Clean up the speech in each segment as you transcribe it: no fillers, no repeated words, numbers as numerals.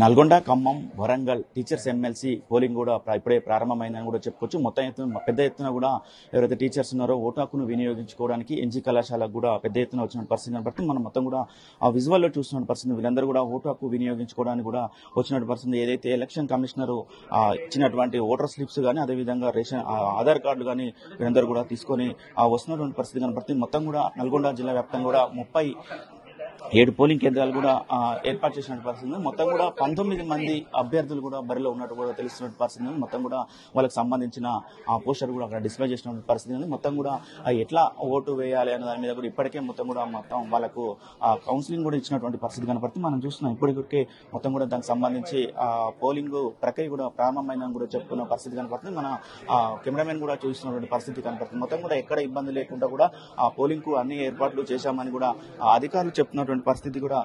Nalgonda, Khammam, Warangal teachers MLC polling కూడా ఇప్పుడే ప్రారంభమైందని కూడా చెప్పుకోవచ్చు. పెద్ద ఎత్తున కూడా ఎవరైతే టీచర్స్ ఉన్నారో ఓటు హక్కును వినియోగించుకోవడానికి ఎన్జీ కళాశాలకు కూడా పెద్ద ఎత్తున వచ్చిన పరిస్థితి కనబడుతుంది. మనం మొత్తం కూడా ఆ విజువల్లో చూస్తున్న పరిస్థితి వీళ్ళందరూ కూడా ఓటు హక్కు వినియోగించుకోవడానికి కూడా వచ్చినట్టు పరిస్థితి. ఏదైతే ఎలక్షన్ కమిషనర్ ఇచ్చినటువంటి ఓటర్ స్లిప్స్ కానీ అదేవిధంగా రేషన్ ఆధార్ కార్డు కానీ వీళ్ళందరూ కూడా తీసుకొని వస్తున్నటువంటి పరిస్థితి కనబడుతుంది. మొత్తం కూడా నల్గొండ జిల్లా వ్యాప్తంగా కూడా 37 పోలింగ్ కేంద్రాలు కూడా ఏర్పాటు చేసిన పరిస్థితి. మొత్తం కూడా 19 మంది అభ్యర్థులు కూడా బరిలో ఉన్నట్టు కూడా తెలుస్తున్న పరిస్థితి. మొత్తం కూడా వాళ్ళకి సంబంధించిన ఆ పోస్టర్ కూడా అక్కడ డిస్ప్లే చేసిన పరిస్థితి ఉంది. మొత్తం కూడా ఎట్లా ఓటు వేయాలి అనే దాని మీద కూడా ఇప్పటికే మొత్తం వాళ్ళకు కౌన్సిలింగ్ కూడా ఇచ్చినటువంటి పరిస్థితి కనపడుతుంది. మనం చూస్తున్నాం ఇప్పటికే మొత్తం కూడా దానికి సంబంధించి పోలింగ్ ప్రక్రియ కూడా ప్రారంభమైందని కూడా చెప్పుకున్న పరిస్థితి కనపడుతుంది. మన కెమెరామెన్ కూడా చూస్తున్నటువంటి పరిస్థితి కనపడుతుంది. మొత్తం కూడా ఎక్కడ ఇబ్బంది లేకుండా కూడా ఆ పోలింగ్ కు అన్ని ఏర్పాట్లు చేశామని కూడా అధికారులు చెప్తున్నటువంటి పరిస్థితి కూడా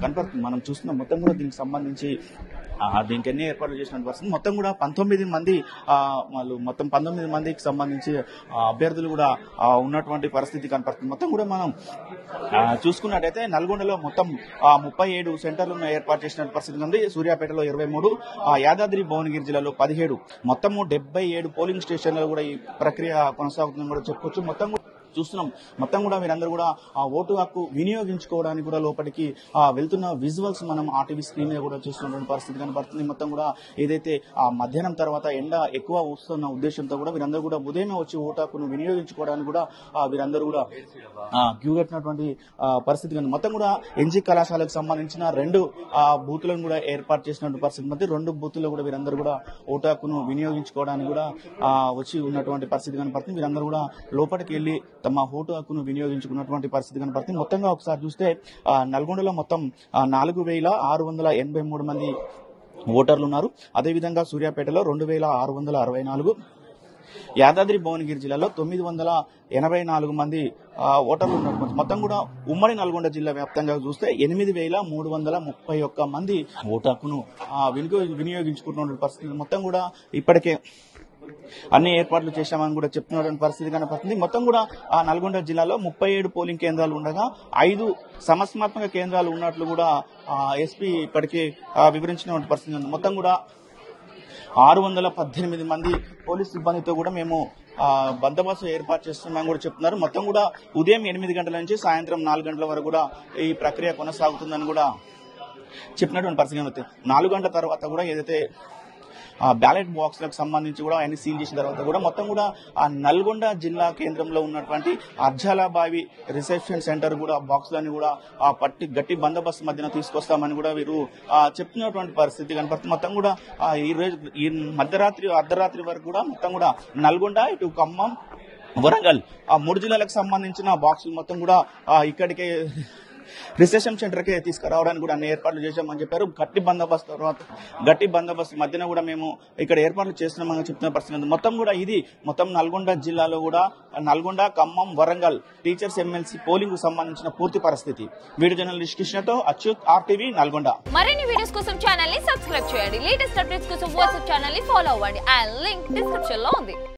కనపడుతుంది. మనం చూస్తున్నాం మొత్తం కూడా దీనికి సంబంధించి దీనికి ఎన్ని ఏర్పాట్లు చేసిన పరిస్థితి. మొత్తం కూడా 19 మంది వాళ్ళు మొత్తం 19 మందికి సంబంధించి అభ్యర్థులు కూడా ఉన్నటువంటి పరిస్థితి కనపడుతుంది. మొత్తం కూడా మనం చూసుకున్నట్టయితే నల్గొండలో మొత్తం 37 సెంటర్లను ఏర్పాటు చేసిన పరిస్థితి ఉంది. సూర్యాపేటలో 23, యాదాద్రి భువనగిరి జిల్లాలో 17, మొత్తము 77 పోలింగ్ స్టేషన్లలో కూడా ఈ ప్రక్రియ కొనసాగుతుందని కూడా చెప్పుకోవచ్చు. చూస్తున్నాం మొత్తం కూడా మీరందరూ కూడా ఆ ఓటు హక్కు వినియోగించుకోవడానికి కూడా లోపలికి వెళ్తున్న విజువల్స్ మనం ఆర్టీవీ స్క్రీన్ మీద కూడా చూస్తున్నటువంటి పరిస్థితి కనబడుతుంది. మొత్తం కూడా ఏదైతే ఆ మధ్యాహ్నం తర్వాత ఎండ ఎక్కువ వస్తున్న ఉద్దేశంతో కూడా వీరందరూ కూడా ఉదయమే వచ్చి ఓటు హక్కును వినియోగించుకోవడానికి కూడా వీరందరూ కూడా క్యూ కట్టినటువంటి పరిస్థితి కానీ మొత్తం కూడా ఎన్జీ కళాశాలకు సంబంధించిన 2 బూతులను కూడా ఏర్పాటు చేసినటువంటి పరిస్థితి మధ్య 2 బూతుల్లో కూడా వీరందరూ కూడా ఓటు హక్కును వినియోగించుకోవడానికి కూడా వచ్చి ఉన్నటువంటి పరిస్థితి కనపడుతుంది. వీరందరూ కూడా లోపలికి వెళ్లి తమ ఓటు హక్కును వినియోగించుకున్నటువంటి పరిస్థితి కనపడుతుంది. మొత్తంగా ఒకసారి చూస్తే నల్గొండలో మొత్తం 4683 మంది ఓటర్లు ఉన్నారు. అదేవిధంగా సూర్యాపేటలో 2664, యాదాద్రి భువనగిరి జిల్లాలో 984 మంది ఓటర్లు ఉన్నారు. మొత్తం కూడా ఉమ్మడి నల్గొండ జిల్లా వ్యాప్తంగా చూస్తే 8331 మంది ఓటు హక్కును వినియోగించుకుంటున్న పరిస్థితి. మొత్తం కూడా ఇప్పటికే అన్ని ఏర్పాట్లు చేశామని కూడా చెప్తున్నటువంటి పరిస్థితి కనపడుతుంది. మొత్తం కూడా నల్గొండ జిల్లాలో 37 పోలింగ్ కేంద్రాలు ఉండగా 5 సమస్యాత్మక కేంద్రాలు ఉన్నట్లు కూడా ఎస్పీ ఇప్పటికే వివరించినటువంటి పరిస్థితి ఉంది. మొత్తం కూడా 618 మంది పోలీస్ సిబ్బందితో కూడా మేము బందోబస్తు ఏర్పాటు చేస్తున్నామని కూడా చెప్తున్నారు. మొత్తం కూడా ఉదయం 8 గంటల నుంచి సాయంత్రం 4 గంటల వరకు కూడా ఈ ప్రక్రియ కొనసాగుతుందని కూడా చెప్పినటువంటి పరిస్థితి. 4 గంటల తర్వాత కూడా ఏదైతే బ్యాలెట్ బాక్స్ లకు సంబంధించి కూడా ఆయన సీల్ చేసిన తర్వాత కూడా మొత్తం కూడా నల్గొండ జిల్లా కేంద్రంలో ఉన్నటువంటి అర్జాలాబావి రిసెప్షన్ సెంటర్ కూడా బాక్స్లని కూడా గట్టి బందోబస్తు మధ్యన తీసుకొస్తామని కూడా వీరు చెప్తున్నటువంటి పరిస్థితి కనపడుతుంది. మొత్తం కూడా ఈ అర్ధరాత్రి వరకు కూడా మొత్తం కూడా నల్గొండ, ఇటు ఖమ్మం, వరంగల్ 3 జిల్లాలకు సంబంధించిన బాక్సులు మొత్తం కూడా ఇక్కడికే రిసెప్షన్ సెంటర్ కే తీసుకురావడానికి కూడా అన్ని ఏర్పాట్లు చేశామని చెప్పారు. గట్టి బందోబస్తు మధ్యన కూడా మేము ఇక్కడ ఏర్పాట్లు చేస్తున్నామని చెప్తున్న పరిస్థితి. మొత్తం కూడా ఇది మొత్తం నల్గొండ జిల్లాలో కూడా Nalgonda, Khammam, Warangal teachers MLC polling కు సంబంధించిన పూర్తి పరిస్థితి. వీడియో జర్నలిస్ట్ కృష్ణతో అచ్యుత్, RTV నల్గొండ. మరిన్ని వీడియోస్ కోసం ఛానల్ ని సబ్స్క్రైబ్ చేయండి. లేటెస్ట్ అప్డేట్స్ కోసం వాట్సాప్ ఛానల్ ని ఫాలో అవ్వండి. ఆ లింక్ డిస్క్రిప్షన్ లో ఉంది.